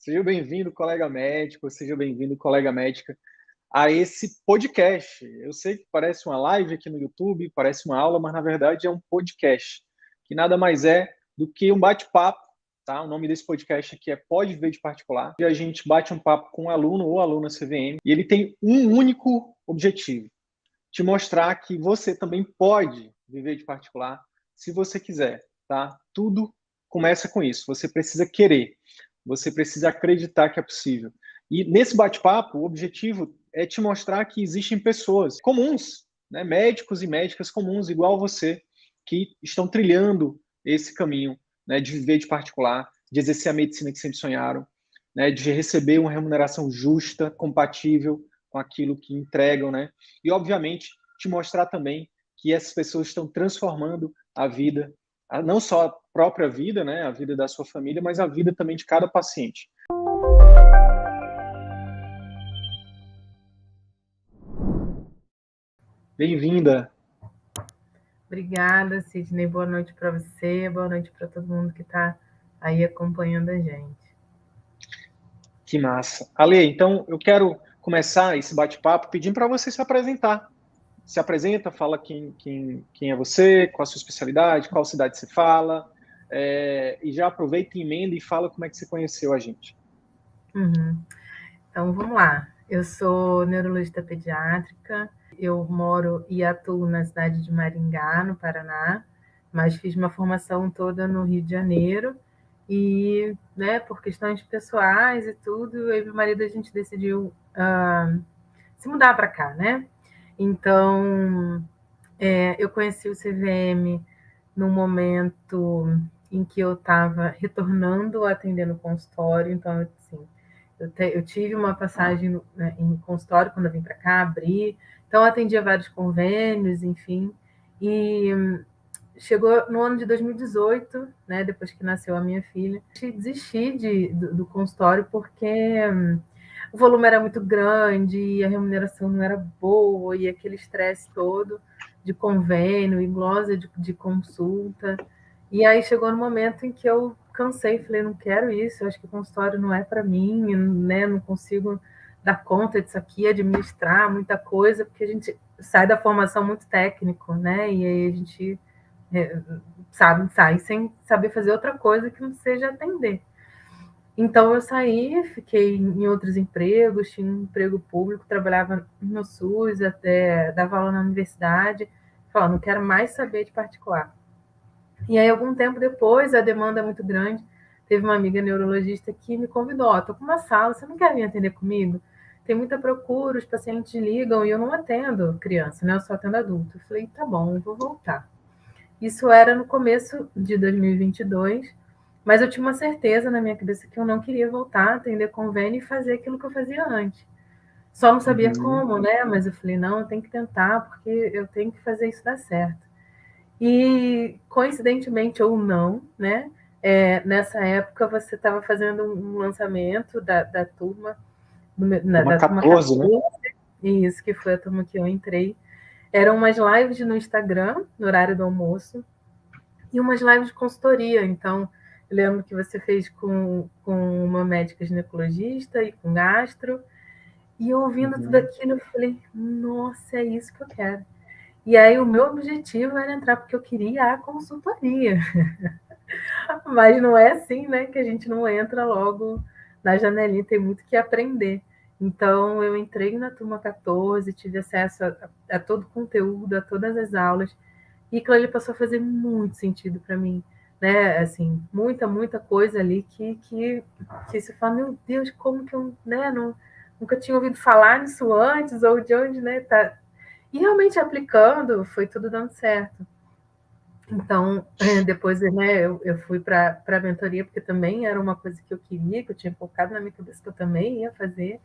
Seja bem-vindo, colega médico, seja bem-vindo, colega médica, a esse podcast. Eu sei que parece uma live aqui no YouTube, parece uma aula, mas na verdade é um podcast, que nada mais é do que um bate-papo, tá? O nome desse podcast aqui é Pode Ver de Particular, e a gente bate um papo com um aluno ou aluna CVM, e ele tem um único objetivo: te mostrar que você também pode viver de particular se você quiser, tá? Tudo começa com isso. Você precisa querer, você precisa acreditar que é possível. E nesse bate-papo, o objetivo é te mostrar que existem pessoas comuns, né? Médicos e médicas comuns, igual você, que estão trilhando esse caminho, né? De viver de particular, de exercer a medicina que sempre sonharam, né? De receber uma remuneração justa, compatível com aquilo que entregam, né? E, obviamente, te mostrar também que essas pessoas estão transformando a vida, não só a própria vida, né, a vida da sua família, mas a vida também de cada paciente. Bem-vinda. Obrigada, Sidney. Boa noite para você, boa noite para todo mundo que está aí acompanhando a gente. Que massa. Ale, então eu quero começar esse bate-papo pedindo para você se apresentar. Se apresenta, fala quem é você, qual a sua especialidade, qual cidade você fala, e já aproveita, emenda e fala como é que você conheceu a gente. Então, vamos lá. Eu sou neurologista pediátrica, eu moro e atuo na cidade de Maringá, no Paraná, mas fiz uma formação toda no Rio de Janeiro e, né, por questões pessoais e tudo, eu e meu marido a gente decidiu se mudar para cá, né? Então, eu conheci o CVM num momento em que eu estava retornando a atender no consultório, então, assim, eu tive uma passagem, né, em consultório quando eu vim para cá, abri, então eu atendia vários convênios, enfim, e chegou no ano de 2018, né, depois que nasceu a minha filha, desisti do consultório porque o volume era muito grande, e a remuneração não era boa, e aquele estresse todo de convênio e glosa de consulta. E aí chegou no momento em que eu cansei, falei, não quero isso, eu acho que o consultório não é para mim, né? Não consigo dar conta disso aqui, administrar muita coisa, porque a gente sai da formação muito técnico, né? E aí a gente sai sem saber fazer outra coisa que não seja atender. Então eu saí, fiquei em outros empregos, tinha um emprego público, trabalhava no SUS, até dava aula na universidade, falando, não quero mais saber de particular. E aí, algum tempo depois, a demanda é muito grande, teve uma amiga neurologista que me convidou, ó, tô com uma sala, você não quer vir atender comigo? Tem muita procura, os pacientes ligam e eu não atendo criança, né? Eu só atendo adulto. Eu falei, tá bom, eu vou voltar. Isso era no começo de 2022, mas eu tinha uma certeza na minha cabeça que eu não queria voltar a atender convênio e fazer aquilo que eu fazia antes. Só não sabia como, né? Mas eu falei, não, eu tenho que tentar, porque eu tenho que fazer isso dar certo. E, coincidentemente ou não, né? Nessa época você estava fazendo um lançamento da turma, Turma da turma 14, 14, né? isso, que foi a turma que eu entrei. Eram umas lives no Instagram, no horário do almoço, e umas lives de consultoria. Então, eu lembro que você fez com uma médica ginecologista e com gastro, e eu ouvindo tudo aquilo, eu falei, nossa, é isso que eu quero. E aí o meu objetivo era entrar porque eu queria a consultoria. Mas não é assim, né, que a gente não entra logo na janelinha, tem muito que aprender. Então eu entrei na turma 14, tive acesso a todo o conteúdo, a todas as aulas, e aquilo ali passou a fazer muito sentido para mim, né? Assim, muita coisa ali que você fala, meu Deus, como que eu, né, nunca tinha ouvido falar nisso antes, ou de onde, né, tá. E realmente aplicando, foi tudo dando certo. Então, depois, né, eu fui para a mentoria, porque também era uma coisa que eu queria, que eu tinha colocado na minha cabeça que eu também ia fazer.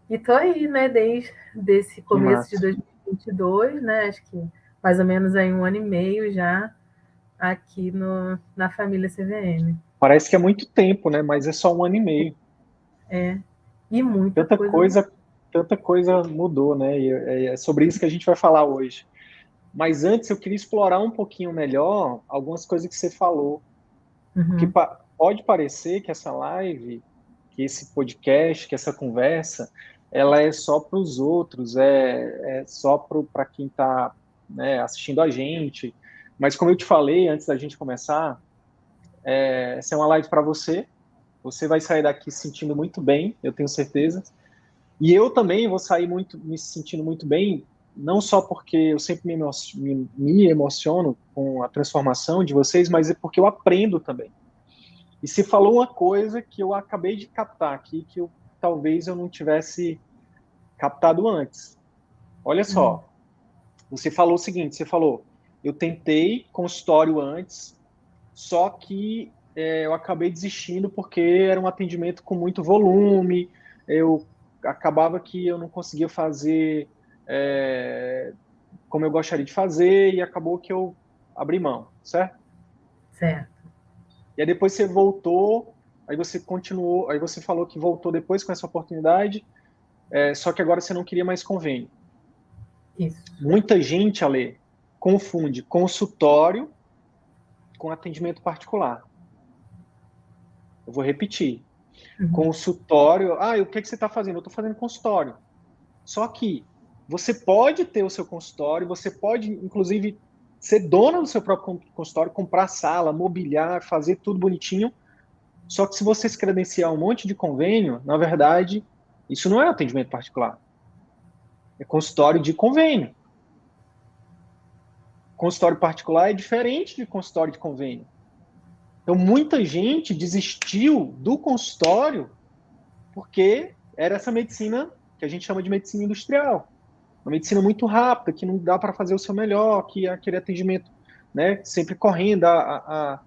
E estou aí, né, desde esse começo de 2022, né, acho que mais ou menos aí 1 ano e meio já aqui na família CVM. Parece que é muito tempo, né? Mas é só 1 ano e meio. E muita Tanta coisa mudou. coisa, tanta coisa mudou, né? E é sobre isso que a gente vai falar hoje. Mas antes eu queria explorar um pouquinho melhor algumas coisas que você falou, porque pode parecer que essa live que esse podcast, que essa conversa, ela é só para os outros, é só para quem está, né, assistindo a gente. Mas como eu te falei antes da gente começar, essa é uma live para você. Você vai sair daqui se sentindo muito bem, eu tenho certeza. E eu também vou sair me sentindo muito bem, não só porque eu sempre me emociono com a transformação de vocês, mas é porque eu aprendo também. E se falou uma coisa que eu acabei de captar aqui, que talvez eu não tivesse captado antes. Olha só, você falou o seguinte, você falou, eu tentei consultório antes, só que eu acabei desistindo porque era um atendimento com muito volume, eu acabava que eu não conseguia fazer como eu gostaria de fazer e acabou que eu abri mão, certo? Certo. E aí depois você voltou, aí você continuou, aí você falou que voltou depois com essa oportunidade, só que agora você não queria mais convênio. Isso. Muita gente, Ale, confunde consultório com atendimento particular. Eu vou repetir. Consultório, o que você está fazendo? Eu estou fazendo consultório. Só que você pode ter o seu consultório, você pode, inclusive, ser dona do seu próprio consultório, comprar sala, mobiliar, fazer tudo bonitinho. Só que se você se credenciar um monte de convênio, na verdade, isso não é atendimento particular. É consultório de convênio. Consultório particular é diferente de consultório de convênio. Então, muita gente desistiu do consultório porque era essa medicina que a gente chama de medicina industrial. Uma medicina muito rápida, que não dá para fazer o seu melhor, que é aquele atendimento, né, sempre correndo, a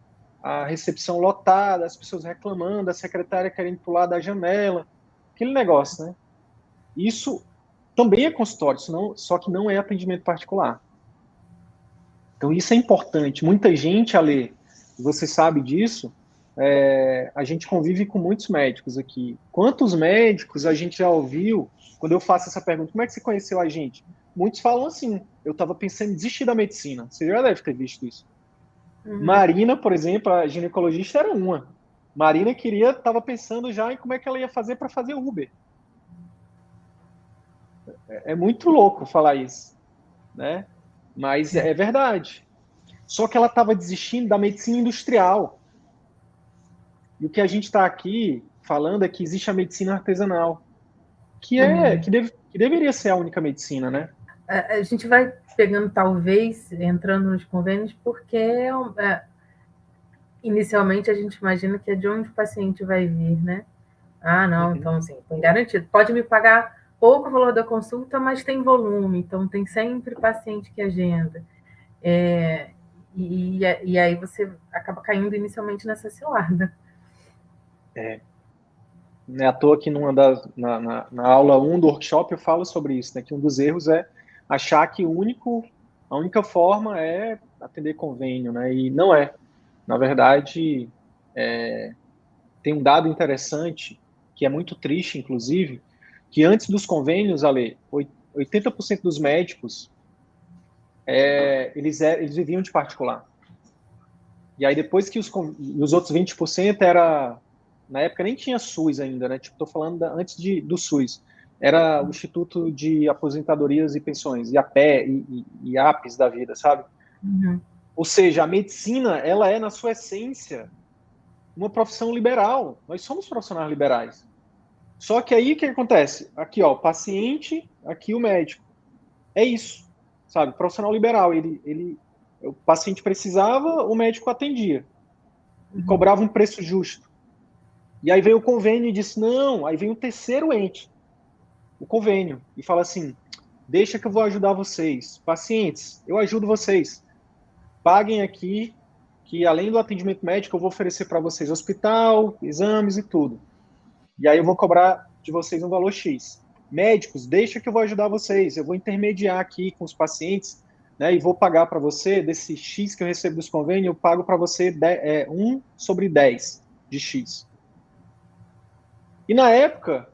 recepção lotada, as pessoas reclamando, a secretária querendo pular da janela, aquele negócio, né? Isso também é consultório, só que não é atendimento particular. Então isso é importante. Muita gente, Ale, você sabe disso, a gente convive com muitos médicos aqui. Quantos médicos a gente já ouviu, quando eu faço essa pergunta, como é que você conheceu a gente? Muitos falam assim, eu estava pensando em desistir da medicina. Você já deve ter visto isso. Marina, por exemplo, a ginecologista era uma. Marina estava pensando já em como é que ela ia fazer para fazer Uber. É muito louco falar isso, né? Mas é verdade. Só que ela estava desistindo da medicina industrial. E o que a gente está aqui falando é que existe a medicina artesanal, que deveria ser a única medicina, né? A gente vai pegando, talvez, entrando nos convênios, porque inicialmente a gente imagina que é de onde o paciente vai vir, né? Não, então assim, tem garantido. Pode me pagar pouco o valor da consulta, mas tem volume, então tem sempre paciente que agenda. E aí você acaba caindo inicialmente nessa cilada. Não é à toa que na aula 1 do workshop eu falo sobre isso, né? Que um dos erros é achar que a única forma é atender convênio, né? E não é. Na verdade, tem um dado interessante, que é muito triste, inclusive, que antes dos convênios, Ale, 80% dos médicos, eles viviam de particular. E aí depois que os outros 20% era... Na época nem tinha SUS ainda, né? Tipo, tô falando antes do SUS. Era o Instituto de Aposentadorias e Pensões, IAPE e APES da vida, sabe? Ou seja, a medicina, ela é, na sua essência, uma profissão liberal. Nós somos profissionais liberais. Só que aí o que acontece? Aqui, ó, o paciente, aqui o médico. É isso, sabe? Profissional liberal. O paciente precisava, o médico atendia. E cobrava um preço justo. E aí veio o convênio e disse, não, aí vem o terceiro ente, o convênio, e fala assim, deixa que eu vou ajudar vocês. Pacientes, eu ajudo vocês. Paguem aqui, que além do atendimento médico, eu vou oferecer para vocês hospital, exames e tudo. E aí eu vou cobrar de vocês um valor X. Médicos, deixa que eu vou ajudar vocês. Eu vou intermediar aqui com os pacientes, né, e vou pagar para você, desse X que eu recebo dos convênios, eu pago para você 1 sobre 10 de X. E na época,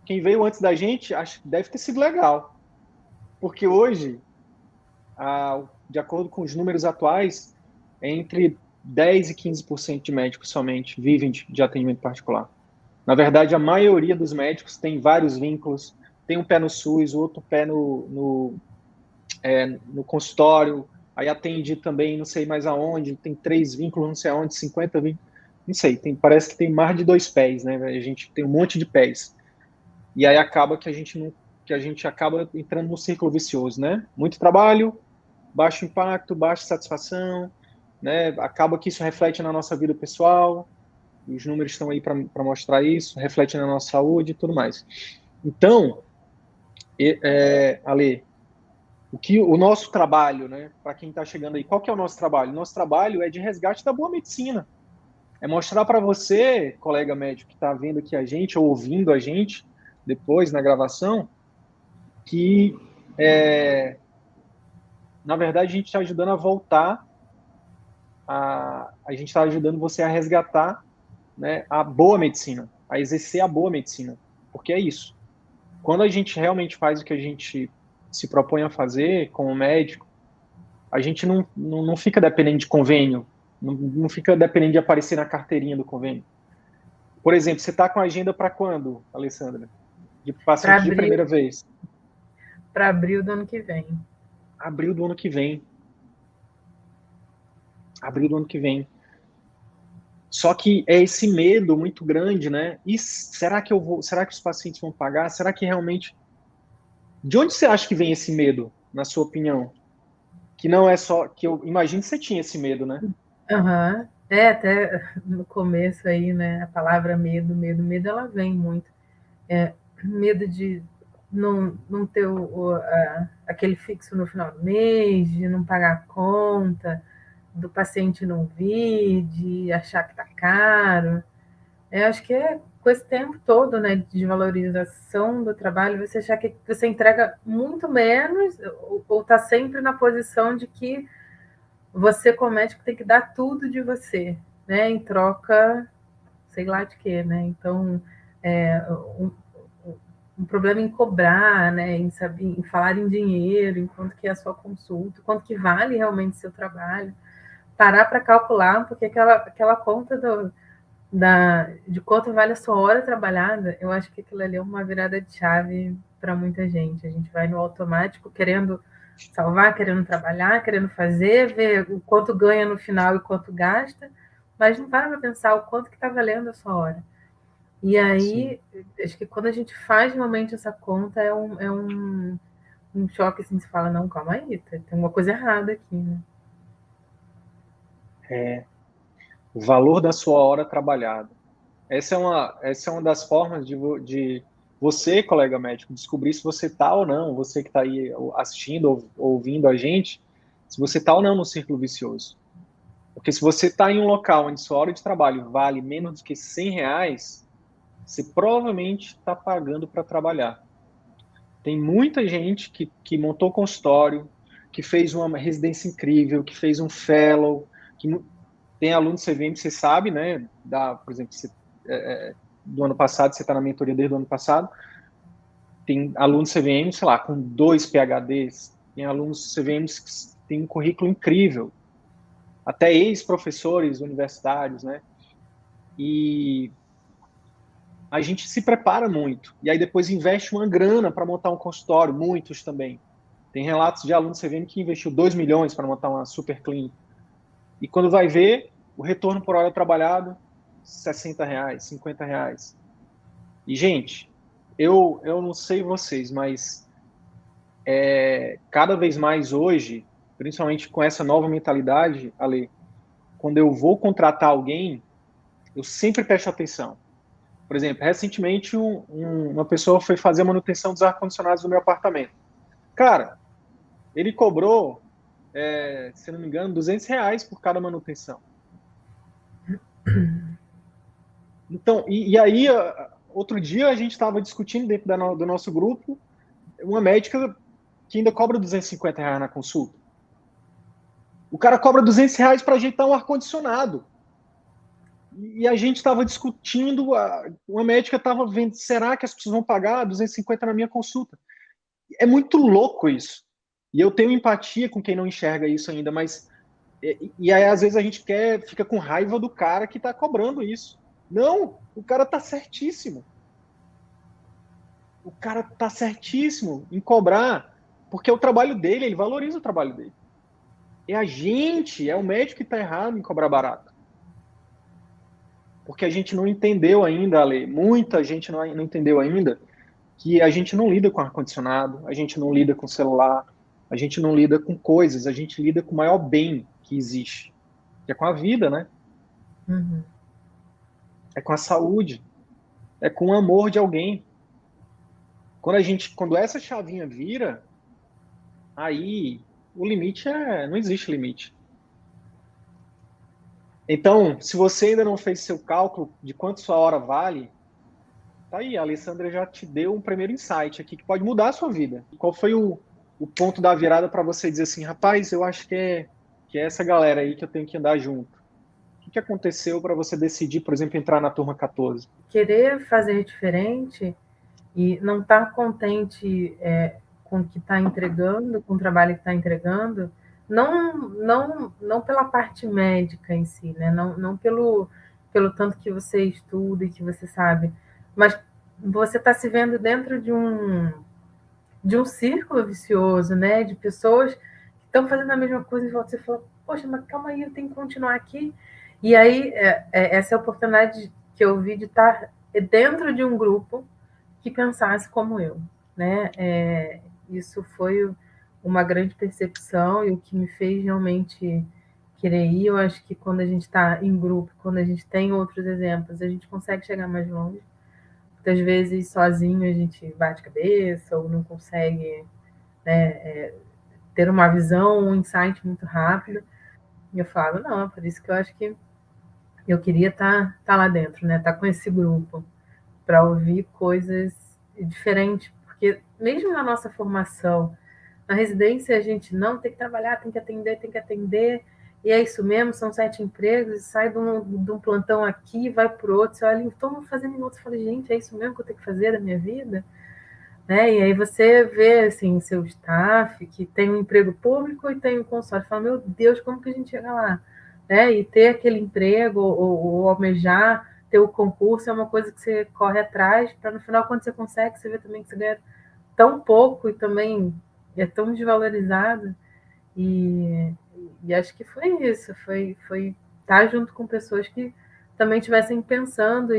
quem veio antes da gente, acho que deve ter sido legal. Porque hoje, de acordo com os números atuais, entre 10% e 15% de médicos somente vivem de atendimento particular. Na verdade, a maioria dos médicos tem vários vínculos, tem um pé no SUS, o outro pé no consultório, aí atende também não sei mais aonde, tem 3 vínculos, não sei aonde, 50 vínculos, não sei, parece que tem mais de 2 pés, né? A gente tem um monte de pés. E aí acaba que a gente não, que a gente acaba entrando num círculo vicioso, né? Muito trabalho, baixo impacto, baixa satisfação, né? Acaba que isso reflete na nossa vida pessoal, e os números estão aí para mostrar isso, reflete na nossa saúde e tudo mais. Então, Ale, o nosso trabalho, né, para quem está chegando aí, qual que é o nosso trabalho? Nosso trabalho é de resgate da boa medicina. É mostrar para você, colega médico que está vendo aqui a gente, ou ouvindo a gente depois na gravação, que, na verdade, a gente está ajudando a voltar, a gente está ajudando você a resgatar, né, a boa medicina, a exercer a boa medicina. Porque é isso. Quando a gente realmente faz o que a gente se propõe a fazer como médico, a gente não fica dependendo de convênio, não fica dependendo de aparecer na carteirinha do convênio. Por exemplo, você está com a agenda para quando, Alessandra? De Para paciente de abril, primeira vez? para abril do ano que vem. Abril do ano que vem. Abril do ano que vem. Só que é esse medo muito grande, né? E será que eu vou? Será que os pacientes vão pagar? Será que realmente? De onde você acha que vem esse medo, na sua opinião? Que não é só que eu imagino que você tinha esse medo, né? Uhum. É, até no começo aí, né? A palavra medo, medo, medo, ela vem muito. Medo de não ter aquele fixo no final do mês, de não pagar a conta, do paciente não vir, de achar que tá caro. Eu acho que é com esse tempo todo, né, de valorização do trabalho, você achar que você entrega muito menos ou tá sempre na posição de que você, como médico, tem que dar tudo de você, né, em troca, sei lá de quê, né? Então, é, um, um problema em cobrar, né, em saber, em falar em dinheiro, em quanto que é a sua consulta, quanto que vale realmente o seu trabalho, parar para calcular, porque aquela conta de quanto vale a sua hora trabalhada, eu acho que aquilo ali é uma virada de chave para muita gente. A gente vai no automático querendo salvar, querendo trabalhar, querendo fazer, ver o quanto ganha no final e quanto gasta, mas não para pensar o quanto que está valendo a sua hora. E Sim. aí, acho que quando a gente faz realmente essa conta, um choque assim, se fala, não, calma aí, tem uma coisa errada aqui, né? É, o valor da sua hora trabalhada. Essa é uma das formas de você, colega médico, descobrir se você está ou não, você que está aí assistindo ou ouvindo a gente, se você está ou não no círculo vicioso. Porque se você está em um local onde sua hora de trabalho vale menos do que R$ 100, você provavelmente está pagando para trabalhar. Tem muita gente que montou consultório, que fez uma residência incrível, que fez um fellow, que tem aluno do CVM, você sabe, né? Por exemplo, do ano passado, você está na mentoria desde o ano passado, tem alunos CVM, sei lá, com 2 PhDs, tem alunos CVMs que têm um currículo incrível, até ex-professores universitários, né? E a gente se prepara muito, e aí depois investe uma grana para montar um consultório, muitos também. Tem relatos de alunos CVM que investiu 2 milhões para montar uma super clínica. E quando vai ver, o retorno por hora trabalhado, R$ 60, R$ 50. E, gente, eu não sei vocês, mas cada vez mais hoje, principalmente com essa nova mentalidade, Ale, quando eu vou contratar alguém, eu sempre presto atenção. Por exemplo, recentemente uma pessoa foi fazer a manutenção dos ar-condicionados do meu apartamento. Cara, ele cobrou, se não me engano, R$ 200 por cada manutenção. Então, e aí, outro dia a gente estava discutindo dentro do nosso grupo uma médica que ainda cobra R$ 250 na consulta. O cara cobra R$ 200 para ajeitar um ar-condicionado. E a gente estava discutindo, uma médica estava vendo, será que as pessoas vão pagar 250 na minha consulta? É muito louco isso. E eu tenho empatia com quem não enxerga isso ainda, mas. E aí, às vezes, a gente fica com raiva do cara que está cobrando isso. Não, o cara tá certíssimo. O cara tá certíssimo em cobrar, porque é o trabalho dele, ele valoriza o trabalho dele. É a gente, é o médico que tá errado em cobrar barato. Porque a gente não entendeu ainda, Ale, muita gente não entendeu ainda que a gente não lida com ar-condicionado, a gente não lida com celular, a gente não lida com coisas, a gente lida com o maior bem que existe, que é com a vida, né? Uhum. É com a saúde, é com o amor de alguém. Quando essa chavinha vira, aí o limite não existe limite. Então, se você ainda não fez seu cálculo de quanto sua hora vale, tá aí, a Alessandra já te deu um primeiro insight aqui que pode mudar a sua vida. Qual foi o ponto da virada para você dizer assim, rapaz, eu acho que é essa galera aí que eu tenho que andar junto? O que aconteceu para você decidir, por exemplo, entrar na turma 14? Querer fazer diferente e não estar contente com o que está entregando, com o trabalho que está entregando, não pela parte médica em si, né? Não pelo tanto que você estuda e que você sabe, mas você está se vendo dentro de um círculo vicioso, né? De pessoas que estão fazendo a mesma coisa e você fala, poxa, mas calma aí, eu tenho que continuar aqui. E aí, essa é a oportunidade que eu vi de estar dentro de um grupo que pensasse como eu, né? Isso foi uma grande percepção e o que me fez realmente querer ir. Eu acho que quando a gente está em grupo, quando a gente tem outros exemplos, a gente consegue chegar mais longe. Muitas vezes sozinho a gente bate cabeça ou não consegue ter uma visão, um insight muito rápido. E eu falo, não, por isso que eu acho que eu queria estar lá dentro, né? Estar com esse grupo para ouvir coisas diferentes, porque mesmo na nossa formação, na residência a gente não tem que trabalhar, tem que atender, e é isso mesmo, são 7 empregos, e sai de um plantão aqui, vai para o outro, você olha, estou fazendo em outro, você fala, gente, é isso mesmo que eu tenho que fazer da minha vida? Né? E aí você vê assim, seu staff que tem um emprego público e tem um consórcio, fala, meu Deus, como que a gente chega lá? Né? E ter aquele emprego ou almejar ter o concurso é uma coisa que você corre atrás, para no final, quando você consegue, você vê também que você ganha tão pouco e também é tão desvalorizado. E, e acho que foi isso, foi estar junto com pessoas que também estivessem pensando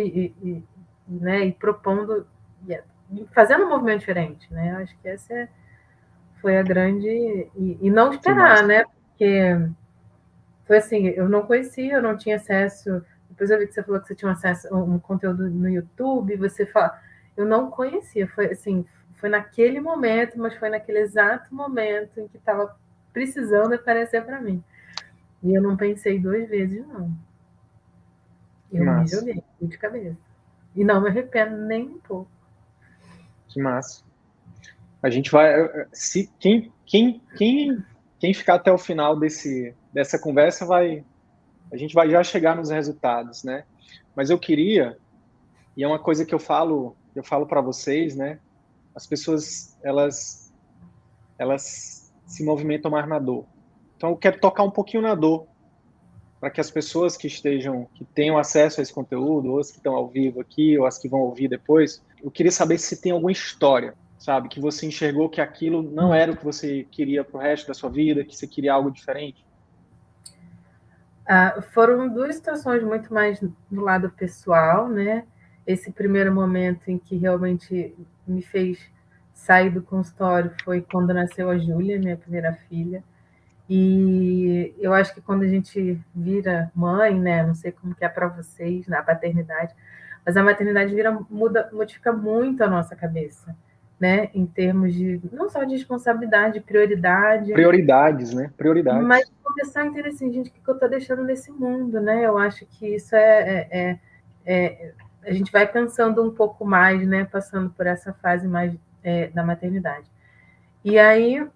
né, e propondo, e fazendo um movimento diferente, né? Acho que essa foi a grande. E não Que esperar, massa. né? Porque foi assim, eu não conhecia, eu não tinha acesso. Depois eu vi que você falou que você tinha acesso a um conteúdo no YouTube, você fala. Eu não conhecia, foi assim, foi naquele momento, mas foi naquele exato momento em que estava precisando aparecer para mim. E eu não pensei 2 vezes, não. Que Eu me massa. joguei de cabeça. E não me arrependo nem um pouco. Que massa. A gente vai. Se, quem ficar até o final dessa conversa vai. A gente vai já chegar nos resultados, né? Mas eu queria, e é uma coisa que eu falo para vocês, né? As pessoas, elas se movimentam mais na dor. Então eu quero tocar um pouquinho na dor, para que as pessoas que tenham acesso a esse conteúdo, ou as que estão ao vivo aqui, ou as que vão ouvir depois, eu queria saber se tem alguma história, sabe, que você enxergou que aquilo não era o que você queria para o resto da sua vida, que você queria algo diferente. Foram 2 situações muito mais do lado pessoal, né? Esse primeiro momento em que realmente me fez sair do consultório foi quando nasceu a Júlia, minha primeira filha. E eu acho que quando a gente vira mãe, né? Não sei como que é para vocês na paternidade, mas a maternidade modifica muito a nossa cabeça, né? Em termos de não só de responsabilidade, prioridade, Prioridades, né? mas Prioridades. começar a entender assim, gente, o que eu estou deixando nesse mundo, né? Eu acho que isso a gente vai pensando um pouco mais, né? Passando por essa fase mais da maternidade. E aí,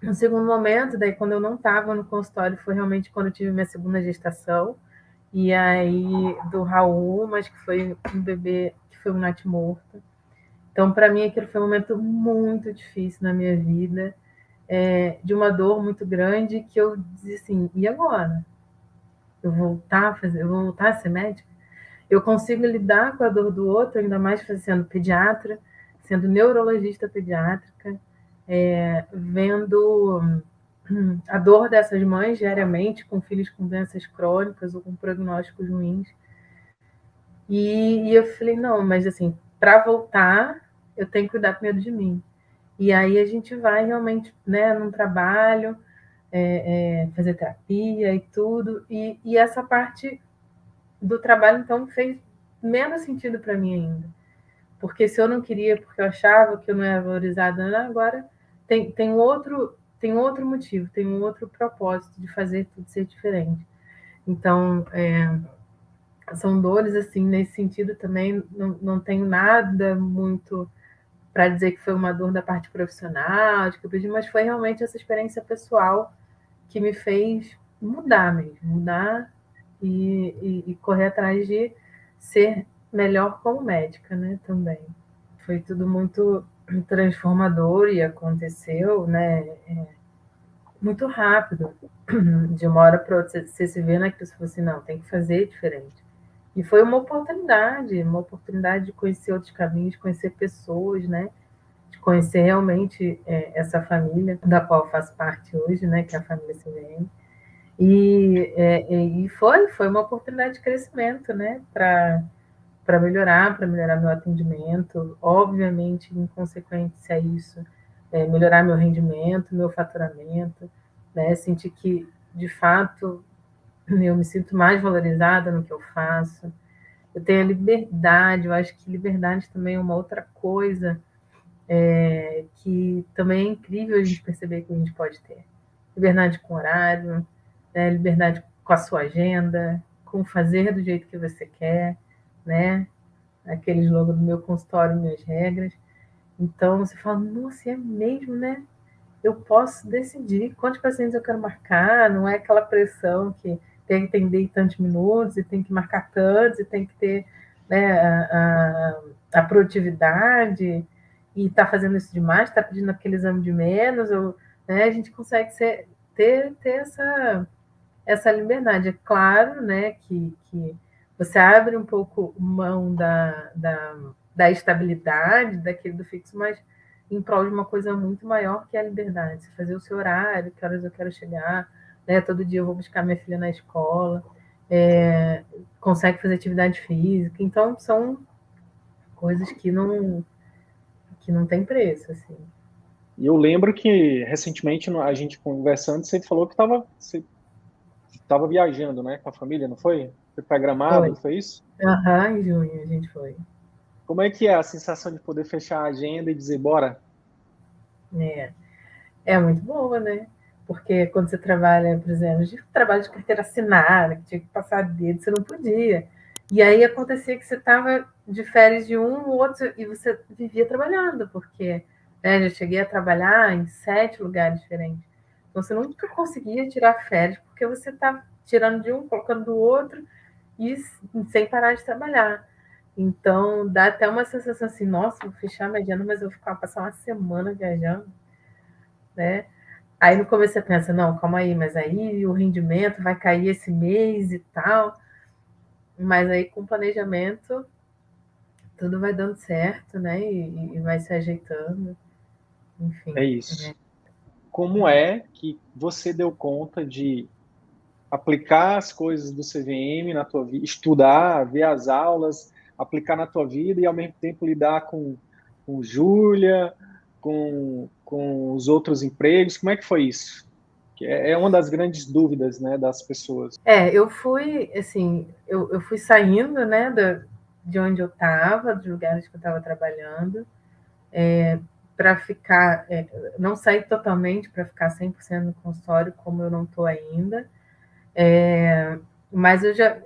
no segundo momento, daí quando eu não estava no consultório, foi realmente quando eu tive minha segunda gestação. E aí, do Raul, mas que foi um bebê que foi um natimorto. Então, para mim, aquilo foi um momento muito difícil na minha vida, de uma dor muito grande, que eu disse assim, e agora? Eu vou voltar a ser médica? eu consigo lidar com a dor do outro, ainda mais sendo pediatra, sendo neurologista pediátrica, vendo a dor dessas mães diariamente, com filhos com doenças crônicas ou com prognósticos ruins. E eu falei, não, mas assim, para voltar, eu tenho que cuidar primeiro de mim. E aí a gente vai realmente, né, num trabalho, fazer terapia e tudo. E essa parte do trabalho, então, fez menos sentido para mim ainda. Porque se eu não queria, porque eu achava que eu não era valorizada, agora tem outro motivo, tem um outro propósito de fazer tudo ser diferente. Então, são dores, assim, nesse sentido também, não tenho nada muito para dizer que foi uma dor da parte profissional, de que eu pedi, mas foi realmente essa experiência pessoal que me fez mudar mesmo, mudar e correr atrás de ser melhor como médica, né, também. Foi tudo muito transformador e aconteceu, né, muito rápido. De uma hora para outra, você se vê naquilo, você fala assim, não, tem que fazer diferente. E foi uma oportunidade de conhecer outros caminhos, de conhecer pessoas, né, de conhecer realmente essa família da qual eu faço parte hoje, né, que é a família CVM. E foi uma oportunidade de crescimento, né, para melhorar meu atendimento, obviamente, em consequência a isso, melhorar meu rendimento, meu faturamento, né, sentir que, de fato, eu me sinto mais valorizada no que eu faço, eu tenho a liberdade, eu acho que liberdade também é uma outra coisa que também é incrível a gente perceber que a gente pode ter. Liberdade com horário, né, liberdade com a sua agenda, com fazer do jeito que você quer, né? Aquele slogan do meu consultório, minhas regras. Então, você fala, nossa, é mesmo, né? Eu posso decidir quantos pacientes eu quero marcar, não é aquela pressão que tem que atender em tantos minutos, e tem que marcar tantos, e tem que ter, né, a produtividade, e está fazendo isso demais, está pedindo aquele exame de menos, ou, né, a gente consegue ter essa liberdade. É claro, né, que você abre um pouco mão da estabilidade, daquele do fixo, mas em prol de uma coisa muito maior que é a liberdade. Você fazer o seu horário, que horas eu quero chegar, né? Todo dia eu vou buscar minha filha na escola, consegue fazer atividade física. Então, são coisas que não tem preço, assim. E eu lembro que recentemente a gente conversando, você falou que você estava viajando, né, com a família, não foi? Foi para Gramado, Foi. foi isso? Aham, em junho a gente foi. Como é que é a sensação de poder fechar a agenda e dizer, bora? É. É muito boa, né? Porque quando você trabalha, por exemplo, de trabalho de carteira assinada, que tinha que passar dedo, você não podia. E aí acontecia que você estava de férias de um, o outro, e você vivia trabalhando, porque, né, já cheguei a trabalhar em 7 lugares diferentes. Então você nunca conseguia tirar férias, porque você estava tirando de um, colocando do outro, e sem parar de trabalhar. Então dá até uma sensação assim, nossa, vou fechar minha agenda, mas eu vou ficar passar uma semana viajando, né? Aí no começo você pensa, não, calma aí, mas aí o rendimento vai cair esse mês e tal. Mas aí com o planejamento tudo vai dando certo, né? E vai se ajeitando. É Enfim. isso. Como é que você deu conta de aplicar as coisas do CVM na tua vida, estudar, ver as aulas, aplicar na tua vida e ao mesmo tempo lidar com Júlia, com os outros empregos? Como é que foi isso? Que é uma das grandes dúvidas, né, das pessoas. Eu fui, assim, eu fui saindo, né, de onde eu estava, dos lugares que eu estava trabalhando, para ficar, não sair totalmente para ficar 100% no consultório, como eu não estou ainda, mas eu já,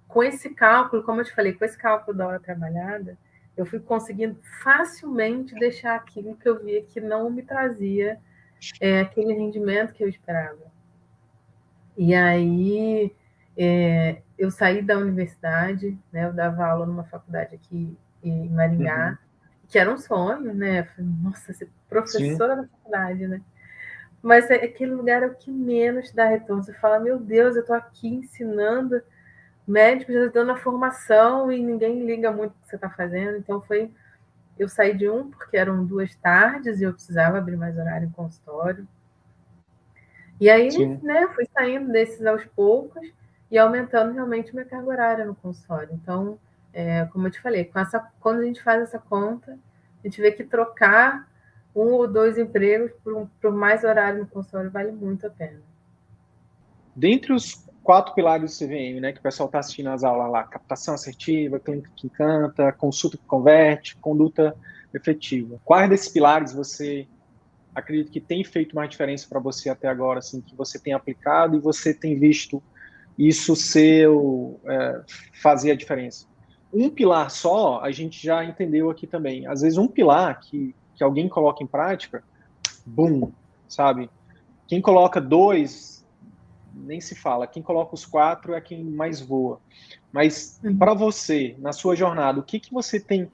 com esse cálculo, como eu te falei, com esse cálculo da hora trabalhada, eu fui conseguindo facilmente deixar aquilo que eu via que não me trazia aquele rendimento que eu esperava. E aí eu saí da universidade, né, eu dava aula numa faculdade aqui em Uhum. Maringá, que era um sonho, né? Eu falei, nossa, ser Sim. professora da faculdade, né? Mas aquele lugar é o que menos dá retorno. Você fala, meu Deus, eu estou aqui ensinando médico já dando a formação e ninguém liga muito o que você está fazendo. Então, eu saí de um porque eram 2 tardes e eu precisava abrir mais horário em consultório. E aí, Sim. né, fui saindo desses aos poucos e aumentando realmente minha carga horária no consultório. Então, como eu te falei, quando a gente faz essa conta, a gente vê que trocar 1 ou 2 empregos por mais horário no consultório vale muito a pena. Dentre os 4 pilares do CVM, né, que o pessoal está assistindo as aulas lá, captação assertiva, clínica que encanta, consulta que converte, conduta efetiva. Quais desses pilares você acredita que tem feito mais diferença para você até agora, assim, que você tem aplicado e você tem visto isso fazer a diferença? Um pilar só, a gente já entendeu aqui também. Às vezes um pilar que alguém coloca em prática, boom, sabe? Quem coloca 2, nem se fala. Quem coloca os 4 é quem mais voa. Mas para você, na sua jornada, o que que você tem,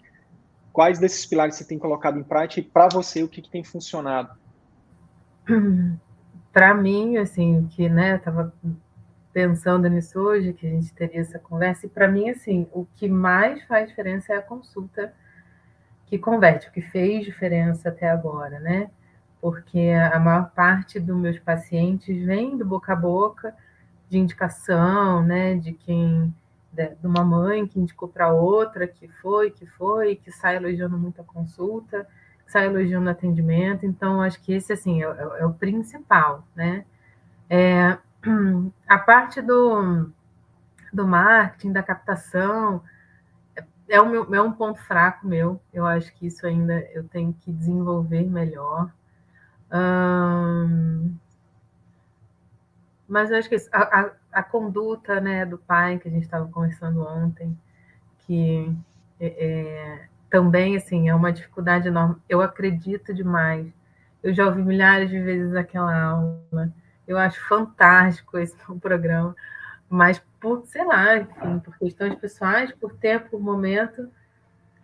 quais desses pilares você tem colocado em prática e para você o que que tem funcionado? Para mim, assim, que, né, estava pensando nisso hoje, que a gente teria essa conversa, e para mim, assim, o que mais faz diferença é a consulta que converte, o que fez diferença até agora, né? Porque a maior parte dos meus pacientes vem do boca a boca, de indicação, né? De uma mãe que indicou para outra, que sai elogiando muito a consulta, que sai elogiando o atendimento. Então, acho que esse, assim, é o principal, né? A parte do marketing, da captação, é um ponto fraco meu. Eu acho que isso ainda eu tenho que desenvolver melhor. Mas eu acho que a conduta, né, do pai, que a gente estava conversando ontem, que também, assim, é uma dificuldade enorme. Eu acredito demais. Eu já ouvi milhares de vezes aquela aula. Eu acho fantástico esse programa. Mas sei lá, enfim, por questões pessoais, por tempo, por momento,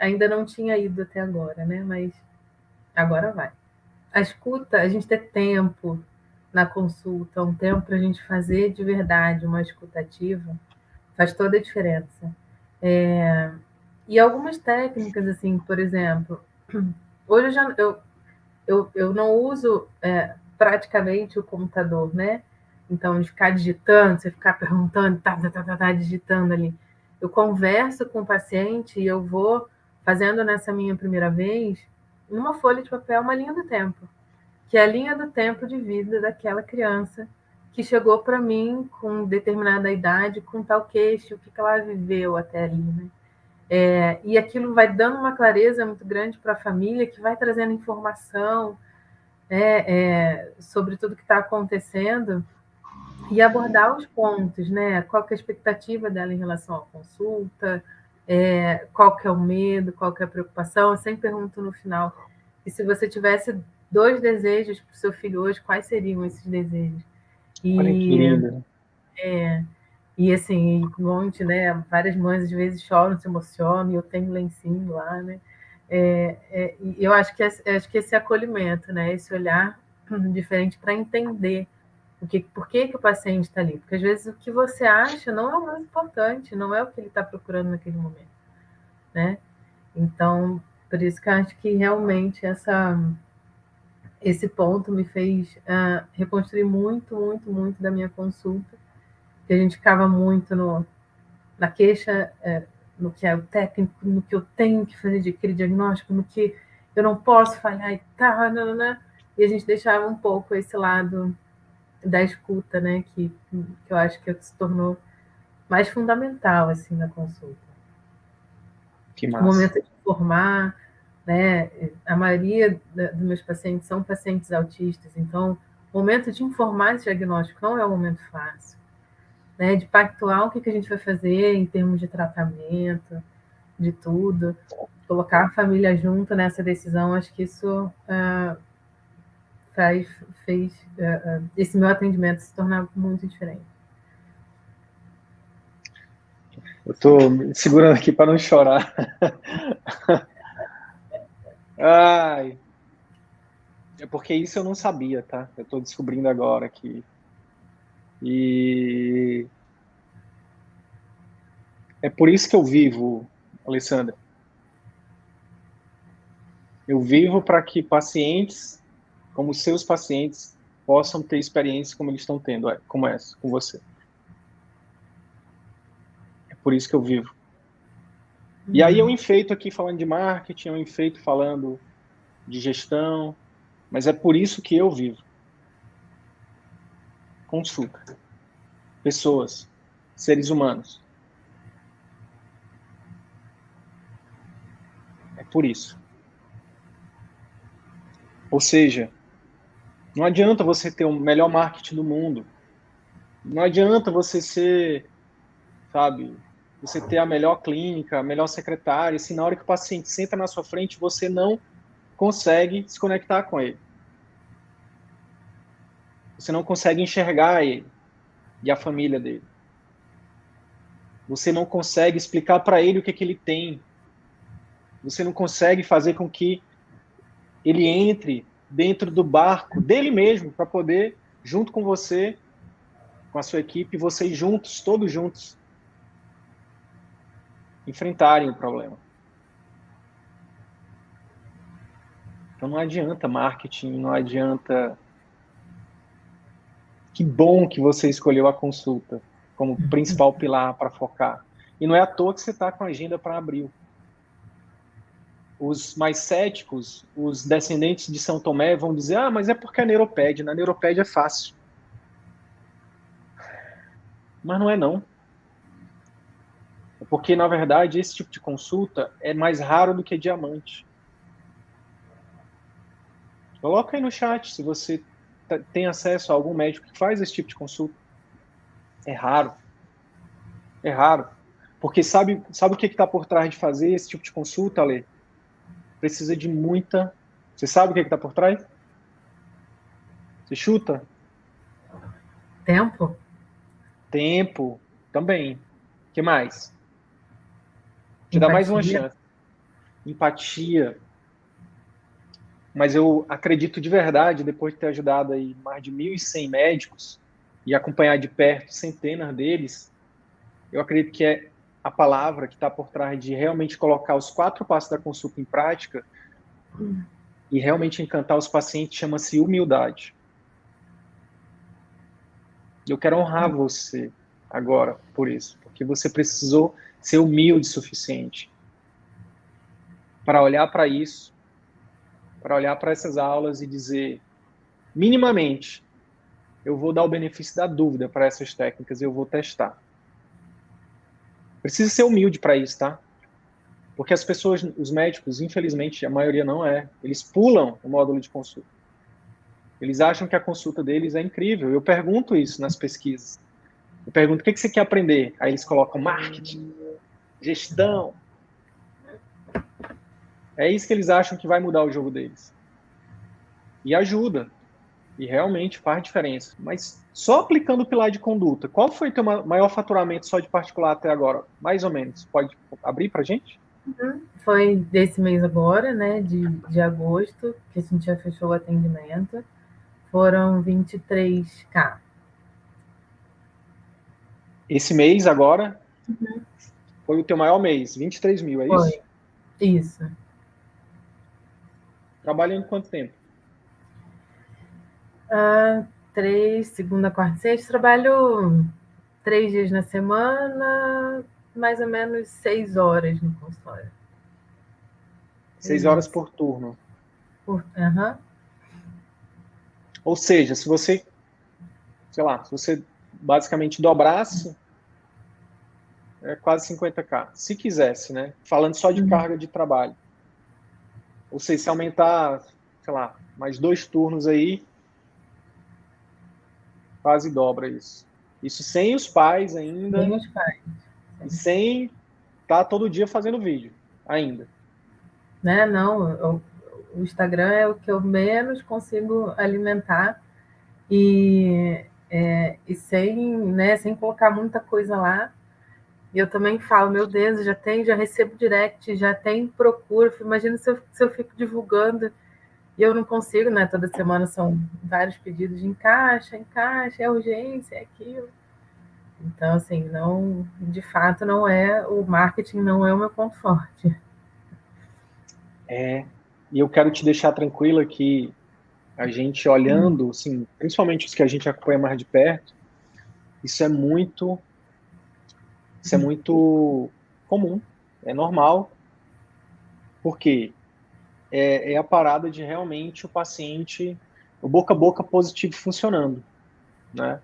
ainda não tinha ido até agora, né? Mas agora vai. A escuta, a gente ter tempo na consulta, um tempo para a gente fazer de verdade uma escutativa, faz toda a diferença. E algumas técnicas, assim, por exemplo, hoje eu não uso praticamente o computador, né? Então, de ficar digitando, você ficar perguntando, digitando ali. Eu converso com o paciente e eu vou fazendo nessa minha primeira vez, numa folha de papel, uma linha do tempo, que é a linha do tempo de vida daquela criança que chegou para mim com determinada idade, com tal queixo, o que ela viveu até ali, né? E aquilo vai dando uma clareza muito grande para a família, que vai trazendo informação, sobre tudo que está acontecendo e abordar os pontos, né? Qual que é a expectativa dela em relação à consulta, qual que é o medo, qual que é a preocupação. Eu sempre pergunto no final, e se você tivesse 2 desejos para o seu filho hoje, quais seriam esses desejos? Olha que E, lindo. assim, um monte, né? Várias mães às vezes choram, se emocionam, e eu tenho lencinho lá, né? E eu acho que esse acolhimento, né? Esse olhar diferente para entender por que o paciente está ali. Porque às vezes o que você acha não é o mais importante, não é o que ele está procurando naquele momento, né? Então, por isso que eu acho que realmente esse ponto me fez reconstruir muito, muito, muito da minha consulta, que a gente ficava muito na queixa, no que é o técnico, no que eu tenho que fazer de aquele diagnóstico, no que eu não posso falhar e tal, né? E a gente deixava um pouco esse lado da escuta, né, que eu acho que se tornou mais fundamental, assim, na consulta. Que O massa. momento de informar, né, a maioria dos meus pacientes são pacientes autistas, então o momento de informar esse diagnóstico não é um momento fácil, né, de pactuar o que a gente vai fazer em termos de tratamento, de tudo, colocar a família junto nessa decisão, acho que isso fez esse meu atendimento se tornar muito diferente. Eu estou me segurando aqui para não chorar. Ai, é porque isso eu não sabia, tá? Eu estou descobrindo agora aqui. E É por isso que eu vivo, Alessandra. Eu vivo para que pacientes, como seus pacientes, possam ter experiências como eles estão tendo, como essa, com você. É por isso que eu vivo. E aí eu enfeito aqui falando de marketing, eu enfeito falando de gestão, mas é por isso que eu vivo. Consulta. Pessoas, seres humanos. É por isso. Ou seja, não adianta você ter o melhor marketing do mundo. Não adianta você ser, sabe, você ter a melhor clínica, a melhor secretária, se na hora que o paciente senta na sua frente, você não consegue se conectar com ele. Você não consegue enxergar ele e a família dele. Você não consegue explicar para ele o que ele tem. Você não consegue fazer com que ele entre dentro do barco dele mesmo para poder, junto com você, com a sua equipe, vocês juntos, todos juntos, enfrentarem o problema. Então não adianta marketing, não adianta. Que bom que você escolheu a consulta como principal pilar para focar. E não é à toa que você está com a agenda para abril. Os mais céticos, os descendentes de São Tomé, vão dizer: ah, mas é porque é neuropédia. Na neuropédia é fácil. Mas não é não. É porque, na verdade, esse tipo de consulta é mais raro do que diamante. Coloca aí no chat se você tem acesso a algum médico que faz esse tipo de consulta. É raro. É raro. Porque sabe o que está por trás de fazer esse tipo de consulta, Ale? Precisa de muita... Você sabe o que está por trás? Você chuta? Tempo? Tempo. Também. O que mais? Te dá mais uma Empatia? chance. Empatia. Mas eu acredito de verdade, depois de ter ajudado aí mais de 1.100 médicos e acompanhar de perto centenas deles, eu acredito que é a palavra que está por trás de realmente colocar os 4 passos da consulta em prática e realmente encantar os pacientes, chama-se humildade. Eu quero honrar você agora por isso, porque você precisou ser humilde o suficiente para olhar para isso, para olhar para essas aulas e dizer, minimamente, eu vou dar o benefício da dúvida para essas técnicas e eu vou testar. Precisa ser humilde para isso, tá? Porque as pessoas, os médicos, infelizmente, a maioria não é. Eles pulam o módulo de consulta. Eles acham que a consulta deles é incrível. Eu pergunto isso nas pesquisas. Eu pergunto, o que você quer aprender? Aí eles colocam marketing, gestão. É isso que eles acham que vai mudar o jogo deles. E ajuda. E realmente faz diferença. Mas só aplicando o pilar de conduta, qual foi o teu maior faturamento só de particular até agora? Mais ou menos. Pode abrir para gente? Foi desse mês agora, né, de agosto, que a gente já fechou o atendimento. Foram 23K. Esse mês agora foi o teu maior mês, 23 mil, é Foi, isso? isso. Trabalhando quanto tempo? 3, segunda, quarta, sexta. Trabalho 3 dias na semana, mais ou menos 6 horas no consultório. 6 horas por turno. Uhum. Ou seja, se você, sei lá, se você basicamente dobrasse, é quase 50K. Se quisesse, né? Falando só de carga de trabalho. Ou seja, se aumentar, sei lá, mais 2 turnos aí, quase dobra isso. Isso sem os pais Bem ainda, os pais. e sem estar todo dia fazendo vídeo ainda. Né? Não, o Instagram é o que eu menos consigo alimentar e sem, né, sem colocar muita coisa lá. E eu também falo, meu Deus, já recebo direct, já tem procura. Imagina se eu fico divulgando e eu não consigo, né? Toda semana são vários pedidos de encaixa, é urgência, é aquilo. Então, assim, não, de fato, não é, o marketing não é o meu ponto forte. E eu quero te deixar tranquila que a gente olhando, assim, principalmente os que a gente acompanha mais de perto, isso é muito, isso é muito comum, é normal, porque é a parada de realmente o paciente, o boca a boca positivo funcionando, né?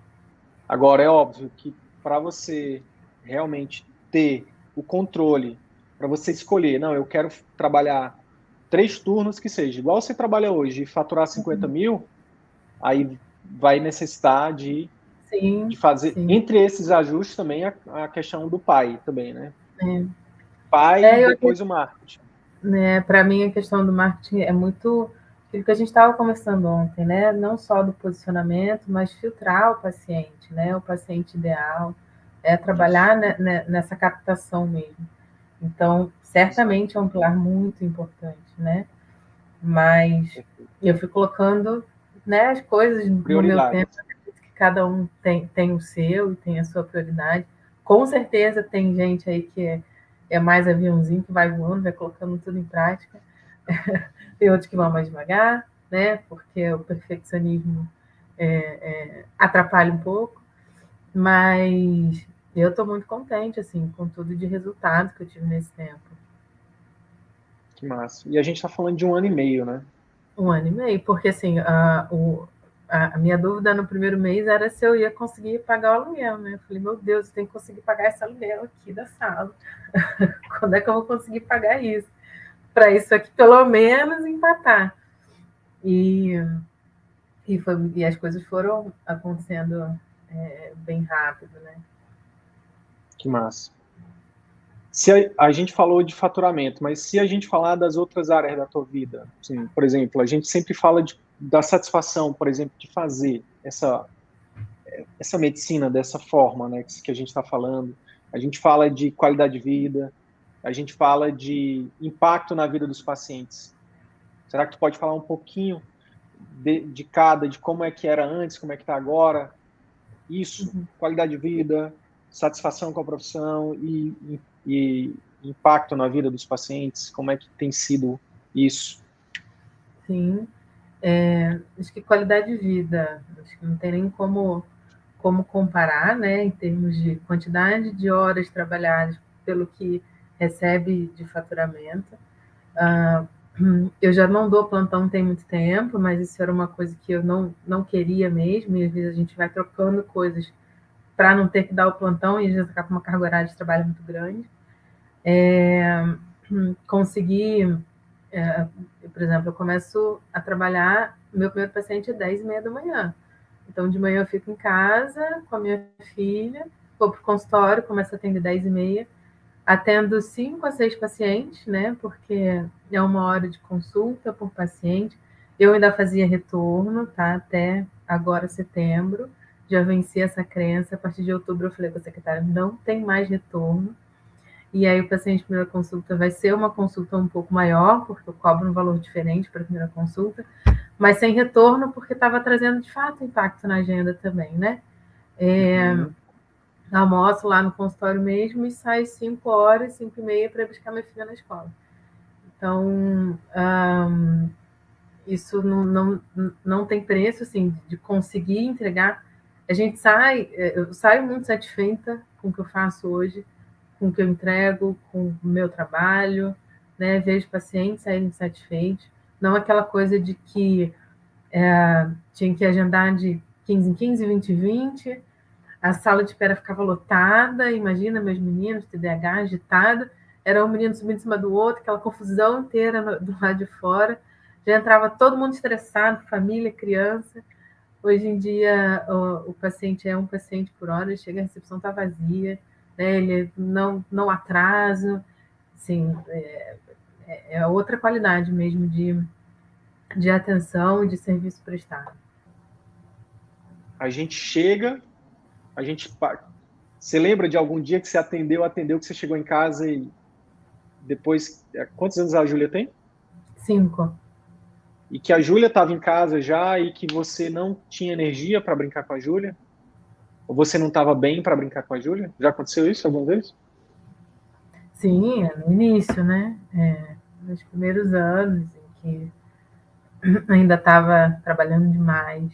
Agora, é óbvio que para você realmente ter o controle, para você escolher, não, eu quero trabalhar 3 turnos que seja igual você trabalha hoje e faturar 50 mil, aí vai necessitar de Sim, fazer, sim. entre esses ajustes também, a questão do pai também, né? É. Pai e É, eu, depois o marketing. né, para mim a questão do marketing é muito aquilo que a gente estava conversando ontem, né? Não só do posicionamento, mas filtrar o paciente, né? O paciente ideal, Isso, trabalhar nessa captação mesmo. Então, exato. certamente é um pilar muito importante, né? Mas Perfeito. eu fui colocando, né, as coisas no meu tempo, Prioridades. acredito que cada um tem o seu e tem a sua prioridade. Com certeza tem gente aí que é mais aviãozinho, que vai voando, vai colocando tudo em prática. Tem outros que vão mais devagar, né? Porque o perfeccionismo atrapalha um pouco. Mas eu estou muito contente, assim, com tudo de resultado que eu tive nesse tempo. Que massa. E a gente está falando de 1 ano e meio, né? 1 ano e meio, porque assim, a minha dúvida no primeiro mês era se eu ia conseguir pagar o aluguel, né? Eu falei, meu Deus, eu tenho que conseguir pagar esse aluguel aqui da sala. Quando é que eu vou conseguir pagar isso? Para isso aqui, pelo menos, empatar. E, e as coisas foram acontecendo bem rápido, né? Que massa. Se a gente falou de faturamento, mas se a gente falar das outras áreas da tua vida, assim, por exemplo, a gente sempre fala da satisfação, por exemplo, de fazer essa medicina dessa forma, né, que a gente está falando. A gente fala de qualidade de vida, a gente fala de impacto na vida dos pacientes. Será que tu pode falar um pouquinho de cada, de como é que era antes, como é que está agora? Isso, qualidade de vida, satisfação com a profissão e impacto na vida dos pacientes, como é que tem sido isso? Sim. Acho que qualidade de vida, acho que não tem nem como comparar, né, em termos de quantidade de horas trabalhadas pelo que recebe de faturamento. Ah, eu já não dou plantão tem muito tempo, mas isso era uma coisa que eu não queria mesmo, e às vezes a gente vai trocando coisas para não ter que dar o plantão e às vezes ficar com uma carga horária de trabalho muito grande. Conseguir, por exemplo, eu começo a trabalhar, meu primeiro paciente é 10h30 da manhã. Então, de manhã eu fico em casa com a minha filha, vou para o consultório, começo a atender 10h30, atendo 5 a 6 pacientes, né? Porque é 1 hora de consulta por paciente. Eu ainda fazia retorno, tá? Até agora, setembro. Já venci essa crença. A partir de outubro, eu falei para a secretária: não tem mais retorno. E aí, o paciente de primeira consulta vai ser uma consulta um pouco maior, porque eu cobro um valor diferente para a primeira consulta, mas sem retorno, porque estava trazendo de fato impacto na agenda também, né? Uhum. Almoço lá no consultório mesmo e saio 5 horas, 5h30 para buscar minha filha na escola. Então, isso não tem preço, assim, de conseguir entregar. A gente eu saio muito satisfeita com o que eu faço hoje, com o que eu entrego, com o meu trabalho, né? Vejo pacientes saírem satisfeitos. Não aquela coisa de que tinha que agendar de 15 em 15, 20 em 20, a sala de espera ficava lotada, imagina meus meninos, TDAH, agitado, era um menino subindo em cima do outro, aquela confusão inteira do lado de fora, já entrava todo mundo estressado, família, criança. Hoje em dia, o paciente é um paciente por hora, chega, a recepção está vazia, né? Ele não atraso, assim, é outra qualidade mesmo de atenção e de serviço prestado. A gente chega, a gente. Você lembra de algum dia que você atendeu, que você chegou em casa e depois. Quantos anos a Júlia tem? 5. E que a Júlia estava em casa já e que você não tinha energia para brincar com a Júlia? Ou você não estava bem para brincar com a Júlia? Já aconteceu isso alguma vez? Sim, no início, né? Nos primeiros anos, em que ainda estava trabalhando demais.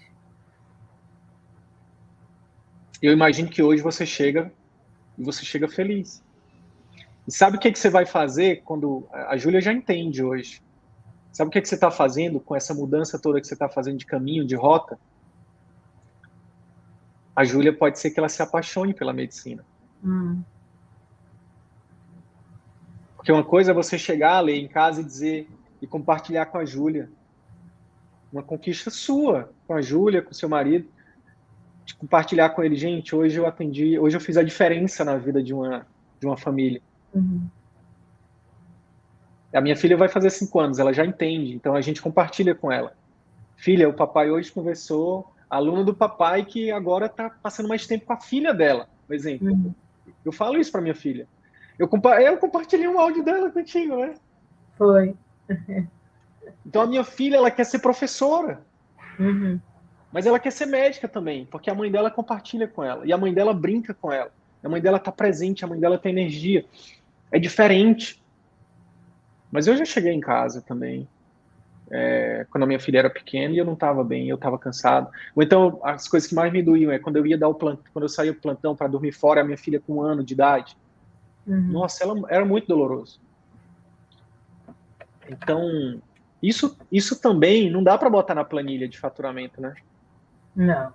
Eu imagino que hoje você chega e você chega feliz. E sabe o que você vai fazer quando a Júlia já entende hoje? Sabe o que você está fazendo com essa mudança toda que você está fazendo de caminho, de rota? A Júlia pode ser que ela se apaixone pela medicina. Porque uma coisa é você chegar, ler em casa e dizer e compartilhar com a Júlia uma conquista sua, com a Júlia, com seu marido, de compartilhar com ele, gente, hoje eu atendi, hoje eu fiz a diferença na vida de uma família. A minha filha vai fazer 5 anos, ela já entende, então a gente compartilha com ela. Filha, o papai hoje conversou, aluno do papai que agora está passando mais tempo com a filha dela, por exemplo. Eu falo isso para minha filha. Eu compartilhei um áudio dela contigo, né? Foi. Então a minha filha, ela quer ser professora. Mas ela quer ser médica também, porque a mãe dela compartilha com ela. E a mãe dela brinca com ela. A mãe dela está presente, a mãe dela tem energia. É diferente. Mas eu já cheguei em casa também, quando a minha filha era pequena e eu não estava bem, eu estava cansado. Ou então, as coisas que mais me doíam é quando eu ia dar o plantão, quando eu saía do plantão para dormir fora, a minha filha com 1 ano de idade. Nossa, ela era muito doloroso. Então, isso também não dá para botar na planilha de faturamento, né? Não.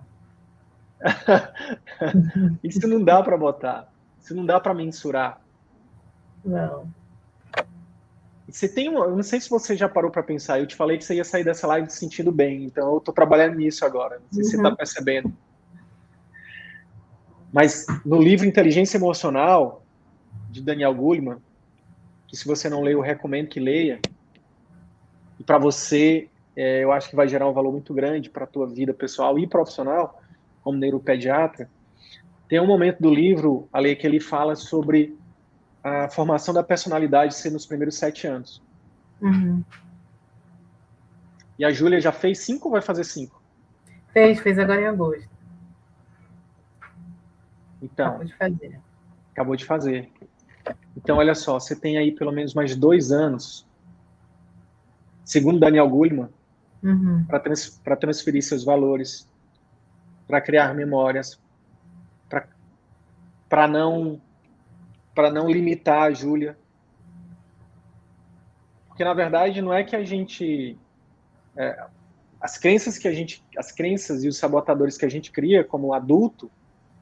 Isso não dá para botar. Isso não dá para mensurar. Não. Você tem eu não sei se você já parou para pensar, eu te falei que você ia sair dessa live se sentindo bem, então eu estou trabalhando nisso agora, não sei se você está percebendo. Mas no livro Inteligência Emocional, de Daniel Goleman, que se você não leu, eu recomendo que leia, e para você, eu acho que vai gerar um valor muito grande para a tua vida pessoal e profissional, como neuropediatra, tem um momento do livro, ali, que ele fala sobre a formação da personalidade ser nos primeiros 7 anos. E a Júlia já fez 5 ou vai fazer 5? Fez agora em agosto. Então, Acabou de fazer. Acabou de fazer. Então, olha só, você tem aí pelo menos mais 2 anos, segundo Daniel Goleman, para transferir seus valores, para criar memórias, para não limitar a Júlia. Porque, na verdade, não é que a gente... as crenças e os sabotadores que a gente cria como adulto,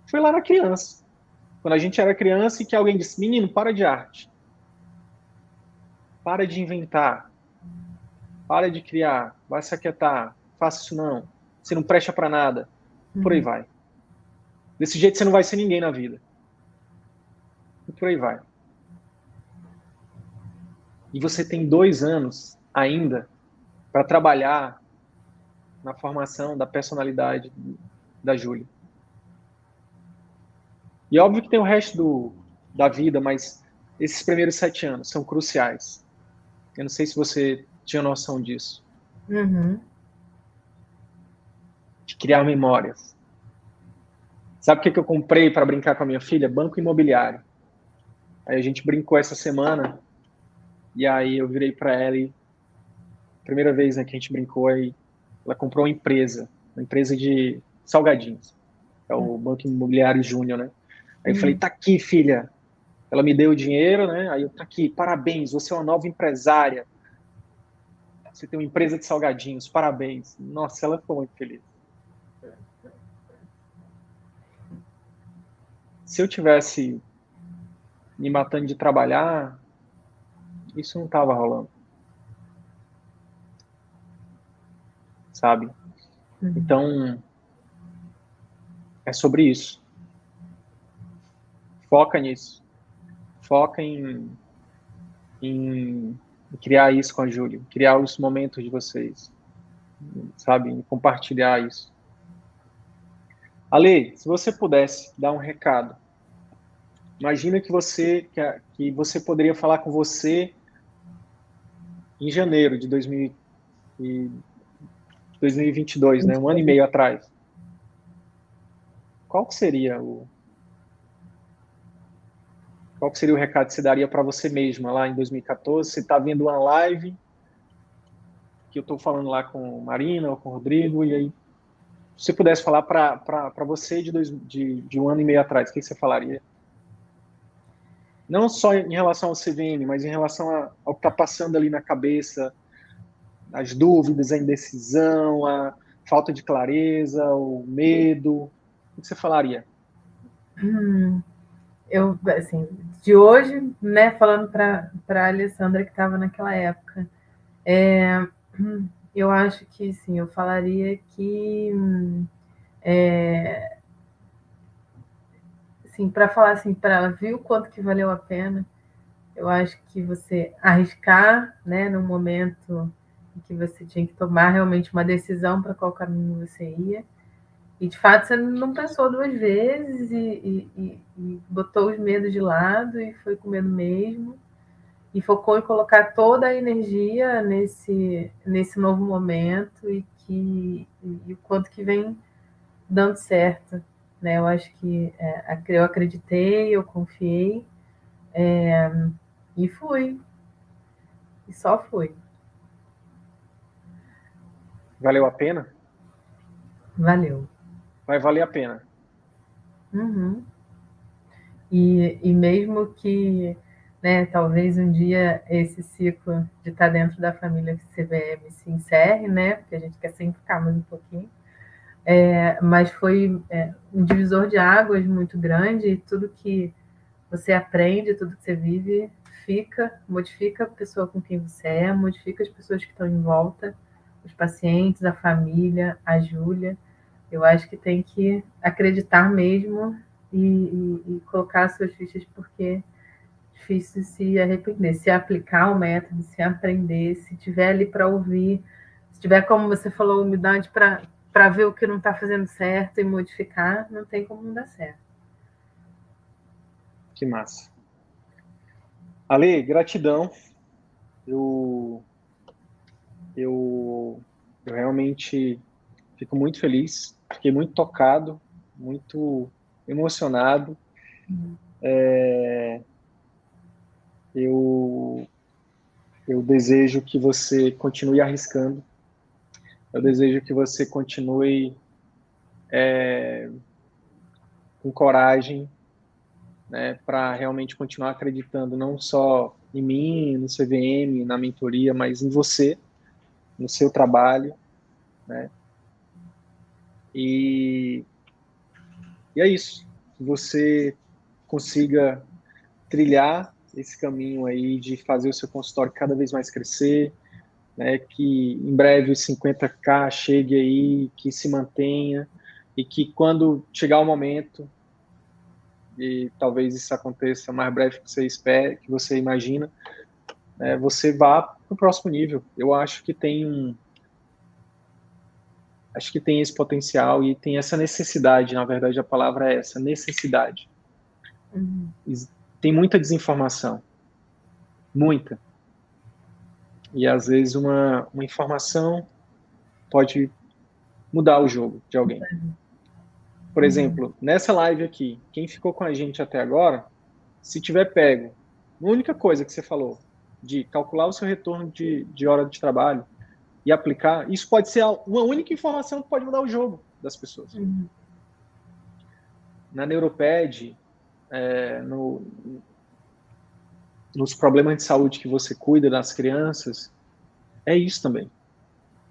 foi lá na criança. Quando a gente era criança e que alguém disse, menino, para de arte. Para de inventar. Para de criar. Vai se aquietar. Faça isso não. Você não presta para nada. Por aí vai. Desse jeito você não vai ser ninguém na vida. E por aí vai. E você tem 2 anos ainda para trabalhar na formação da personalidade da Júlia. E óbvio que tem o resto da vida, mas esses primeiros 7 anos são cruciais. Eu não sei se você tinha noção disso. De criar memórias. Sabe o que eu comprei para brincar com a minha filha? Banco imobiliário. Aí a gente brincou essa semana, e aí eu virei para ela e primeira vez, né, que a gente brincou, aí ela comprou uma empresa de salgadinhos. É o Banco Imobiliário Júnior, né? Aí eu falei, tá aqui, filha. Ela me deu o dinheiro, né? Aí eu, tá aqui, parabéns, você é uma nova empresária. Você tem uma empresa de salgadinhos, parabéns. Nossa, ela ficou muito feliz. Se eu tivesse me matando de trabalhar, isso não estava rolando. Sabe? Então, é sobre isso. Foca nisso. Foca em criar isso com a Júlia. Criar os momentos de vocês. Sabe? Em compartilhar isso. Ale, se você pudesse dar um recado. Imagina que você poderia falar com você em janeiro de 2022, né? 1 ano e meio atrás. qual que seria o recado que você daria para você mesma lá em 2014? Você está vendo uma live que eu estou falando lá com Marina ou com o Rodrigo, e aí, se você pudesse falar para você de um ano e meio atrás, o que você falaria? Não só em relação ao CVM, mas em relação ao que está passando ali na cabeça, as dúvidas, a indecisão, a falta de clareza, o medo. O que você falaria? Eu, assim, de hoje, né, falando para a Alessandra que estava naquela época, eu acho que, sim, eu falaria que, assim, para falar assim, para ela, viu o quanto que valeu a pena. Eu acho que você arriscar, né, no momento em que você tinha que tomar realmente uma decisão para qual caminho você ia. E, de fato, você não pensou duas vezes e botou os medos de lado e foi com medo mesmo. E focou em colocar toda a energia nesse novo momento e o quanto que vem dando certo. Né? Eu acho que eu acreditei, eu confiei e fui. E só fui. Valeu a pena? Valeu. Vai valer a pena. Uhum. E mesmo que, né, talvez um dia esse ciclo de estar dentro da família CVM se encerre, né, porque a gente quer sempre ficar mais um pouquinho, mas foi um divisor de águas muito grande e tudo que você aprende, tudo que você vive, modifica a pessoa com quem você é, modifica as pessoas que estão em volta, os pacientes, a família, a Júlia. Eu acho que tem que acreditar mesmo e colocar suas fichas, porque é difícil se arrepender. Se aplicar o método, se aprender, se tiver ali para ouvir, se tiver, como você falou, humildade para ver o que não está fazendo certo e modificar, não tem como não dar certo. Que massa. Ale, gratidão. Eu realmente fico muito feliz, fiquei muito tocado, muito emocionado. Eu, eu desejo que você continue arriscando, eu desejo que você continue com coragem, né, para realmente continuar acreditando não só em mim, no CVM, na mentoria, mas em você, no seu trabalho, né? E, e é isso. Que você consiga trilhar esse caminho aí de fazer o seu consultório cada vez mais crescer, né? Que em breve os 50K chegue aí, que se mantenha e que quando chegar o momento, e talvez isso aconteça mais breve que você espera, que você imagina, né, você vá para o próximo nível. Eu acho que tem esse potencial e tem essa necessidade, na verdade a palavra é essa, necessidade. Tem muita desinformação, muita. E às vezes uma informação pode mudar o jogo de alguém. Por exemplo, nessa live aqui, quem ficou com a gente até agora, se tiver pego, a única coisa que você falou, de calcular o seu retorno de hora de trabalho e aplicar, isso pode ser uma única informação que pode mudar o jogo das pessoas. Na Neuroped, nos problemas de saúde que você cuida das crianças, é isso também.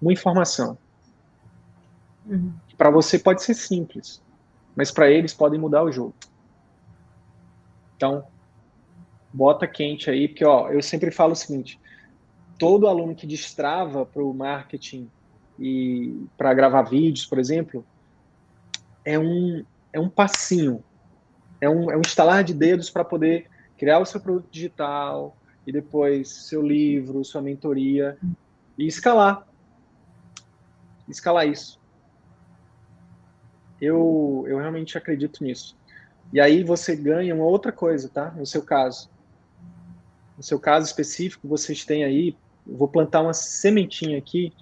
Uma informação. Para você pode ser simples, mas para eles podem mudar o jogo. Então, bota quente aí, porque ó, eu sempre falo o seguinte, todo aluno que destrava para o marketing e para gravar vídeos, por exemplo, é um passinho, é um estalar de dedos para poder criar o seu produto digital e depois seu livro, sua mentoria e escalar isso. Eu realmente acredito nisso. E aí você ganha uma outra coisa, tá? No seu caso. No seu caso específico, vocês têm aí, eu vou plantar uma sementinha aqui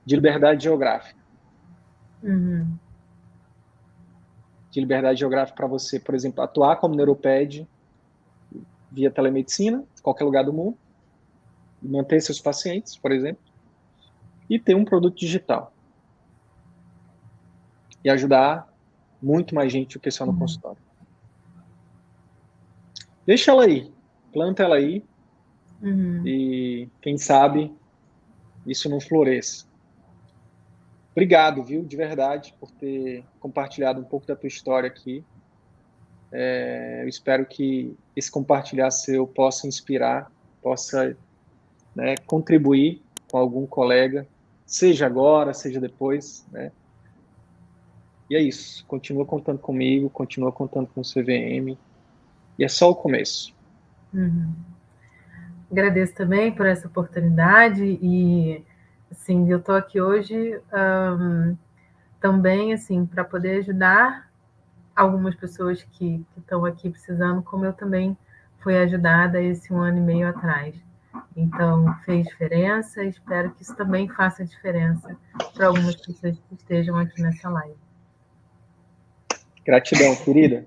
de liberdade geográfica. de liberdade geográfica para você, por exemplo, atuar como neuroped via telemedicina, em qualquer lugar do mundo, manter seus pacientes, por exemplo, e ter um produto digital. E ajudar muito mais gente do que só no consultório. Deixa ela aí, planta ela aí, e quem sabe isso não floresça. Obrigado, viu, de verdade, por ter compartilhado um pouco da tua história aqui. Eu espero que esse compartilhar seu possa inspirar, possa, né, contribuir com algum colega, seja agora, seja depois, né? E é isso. Continua contando comigo, continua contando com o CVM. E é só o começo. Agradeço também por essa oportunidade e, assim, eu estou aqui hoje também, assim, para poder ajudar algumas pessoas que estão aqui precisando, como eu também fui ajudada esse 1 ano e meio atrás. Então, fez diferença e espero que isso também faça diferença para algumas pessoas que estejam aqui nessa live. Gratidão, querida.